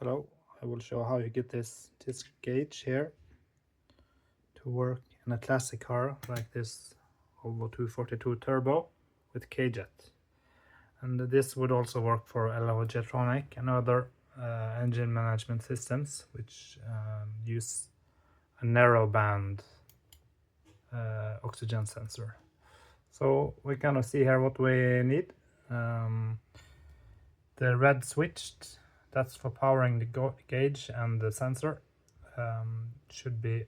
Hello, I will show how you get this gauge here to work in a classic car like this Volvo 242 Turbo with kjet. And this would also work for LO Jetronic and other engine management systems which use a narrowband oxygen sensor. So we kind of see here what we need. The red switch, that's for powering the gauge, and the sensor should be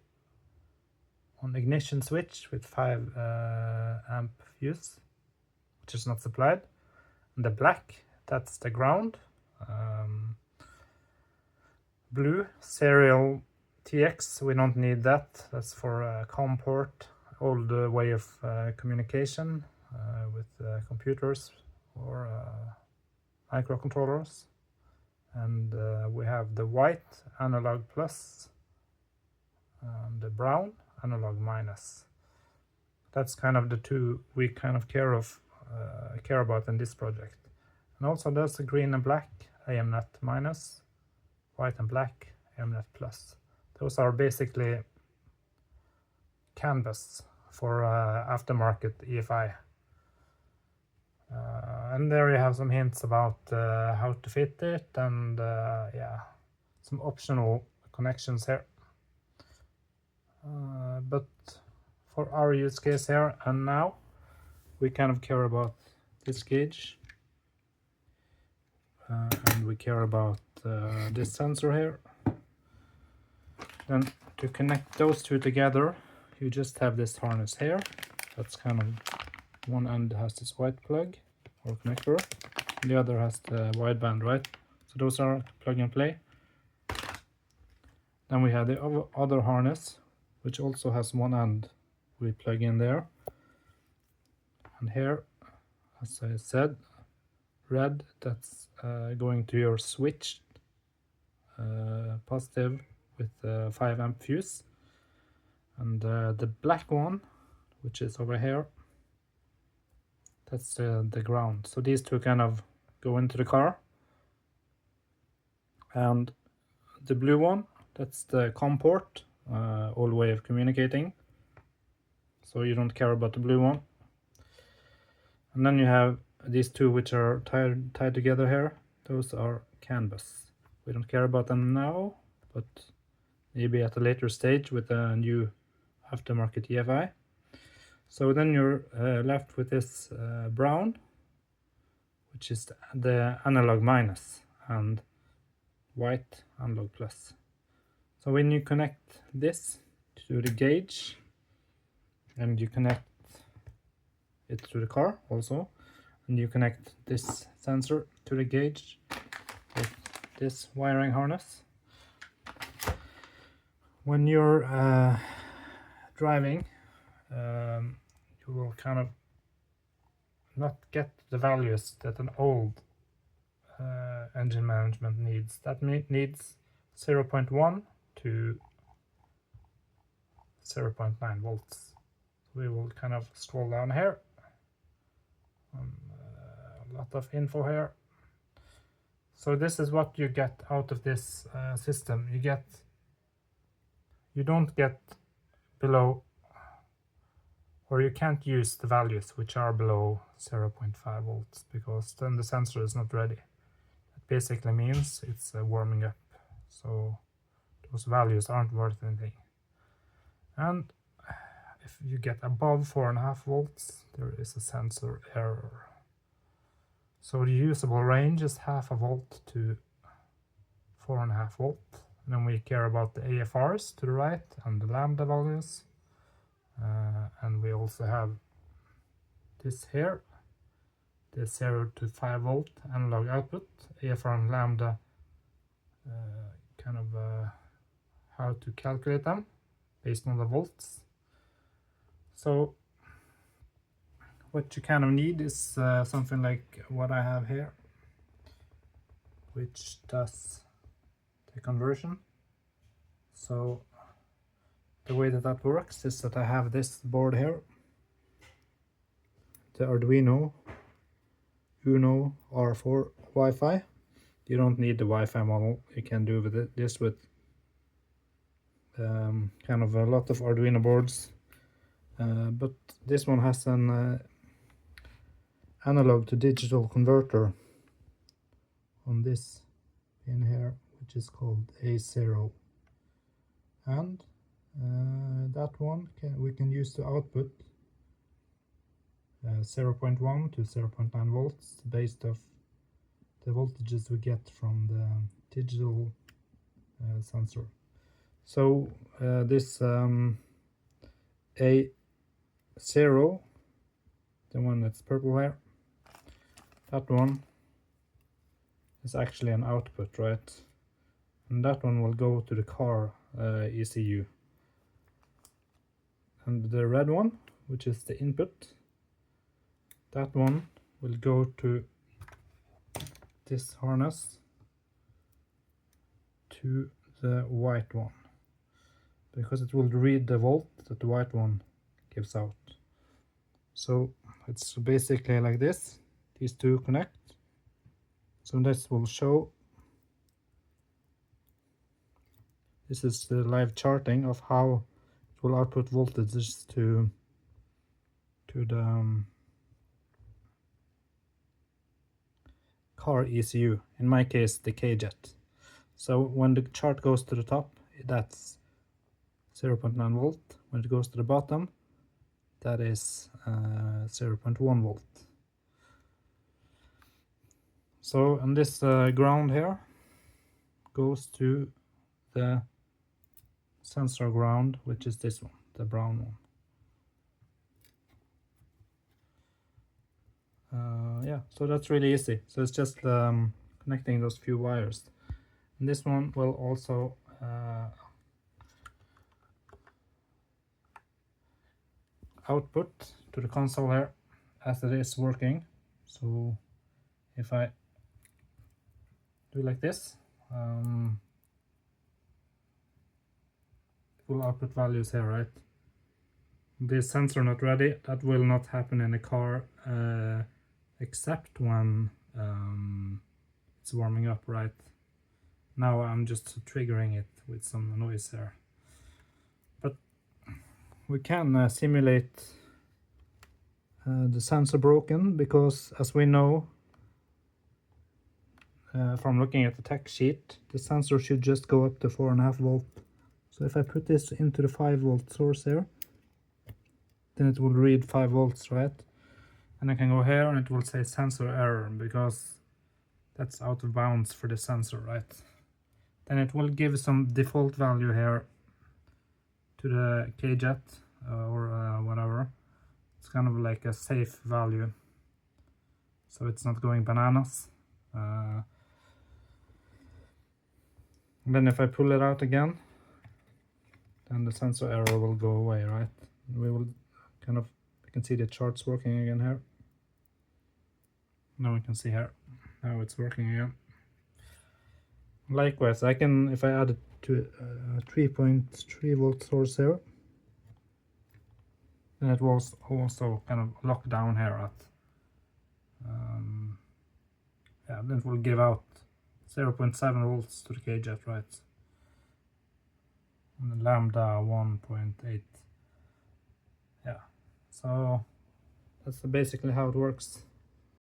on ignition switch with 5 amp fuse, which is not supplied. And the black, that's the ground. Blue, serial TX, we don't need that. That's for COM port, old way of communication with computers or microcontrollers. And we have the white analog plus and the brown analog minus. That's kind of the two we kind of care about in this project. And also there's the green and black AEM net minus, white and black AEM net plus. Those are basically canvas for aftermarket EFI. And there you have some hints about how to fit it, and yeah, some optional connections here. But for our use case here and now, we kind of care about this gauge, and we care about this sensor here. Then to connect those two together, you just have this harness here. That's kind of, one end has this white plug or connector, and the other has the wideband, right? So those are plug and play. Then we have the other harness, which also has one end we plug in there. And here, as I said, red, that's going to your switch, positive with 5 amp fuse. And the black one, which is over here, that's the ground. So these two kind of go into the car. And the blue one, that's the COM port, old way of communicating. So you don't care about the blue one. And then you have these two which are tied together here. Those are canvas. We don't care about them now, but maybe at a later stage with a new aftermarket EFI. So then you're left with this brown, which is the analog minus, and white analog plus. So when you connect this to the gauge, and you connect it to the car also, and you connect this sensor to the gauge with this wiring harness, when you're driving, you will kind of not get the values that an old engine management needs. That needs 0.1 to 0.9 volts. We will kind of scroll down here. A lot of info here. So this is what you get out of this system. You don't get below, or you can't use the values which are below 0.5 volts, because then the sensor is not ready. It basically means it's warming up, so those values aren't worth anything. And if you get above 4.5 volts, there is a sensor error. So the usable range is 0.5 volt to 4.5 volt. And then we care about the AFRs to the right and the lambda values. And we also have this here, the 0 to 5 volt analog output, AFR and lambda, kind of how to calculate them based on the volts. So what you kind of need is something like what I have here, which does the conversion. So the way that works is that I have this board here, the Arduino Uno R4 Wi-Fi, You don't need the Wi-Fi model. You can do with this with kind of a lot of Arduino boards, but this one has an analog to digital converter on this pin here, which is called A0, and that one we can use to output 0.1 to 0.9 volts based off the voltages we get from the digital sensor. So this A0, the one that's purple here, that one is actually an output, right? And that one will go to the car ECU. And the red one, which is the input, that one will go to this harness to the white one, because it will read the volt that the white one gives out. So it's basically like this. These two connect. So this will show, this is the live charting of how it will output voltages to the car ECU, in my case the kjet. So when the chart goes to the top, that's 0.9 volt. When it goes to the bottom, that is 0.1 volt. So, and this ground here goes to the sensor ground, which is this one, the brown one. Yeah, so that's really easy. So it's just connecting those few wires. And this one will also output to the console here as it is working. So if I do like this, it will output values here, right? This sensor not ready, that will not happen in the car except when it's warming up, right? Now I'm just triggering it with some noise here. But we can simulate the sensor broken, because as we know from looking at the tech sheet, the sensor should just go up to 4.5 volt. So if I put this into the 5 volt source here, then it will read 5 volts, right? And I can go here and it will say sensor error, because that's out of bounds for the sensor, right? Then it will give some default value here to the kjet or whatever. It's kind of like a safe value, so it's not going bananas. Then if I pull it out again, then the sensor error will go away, right? We will kind of, you can see the charts working again here. Now we can see here, now it's working again. Likewise, I can, if I add it to a 3.3 volt source here, then it was also kind of locked down here at, yeah, then it will give out 0.7 volts to the kjet, right? And the lambda 1.8. Yeah, so that's basically how it works.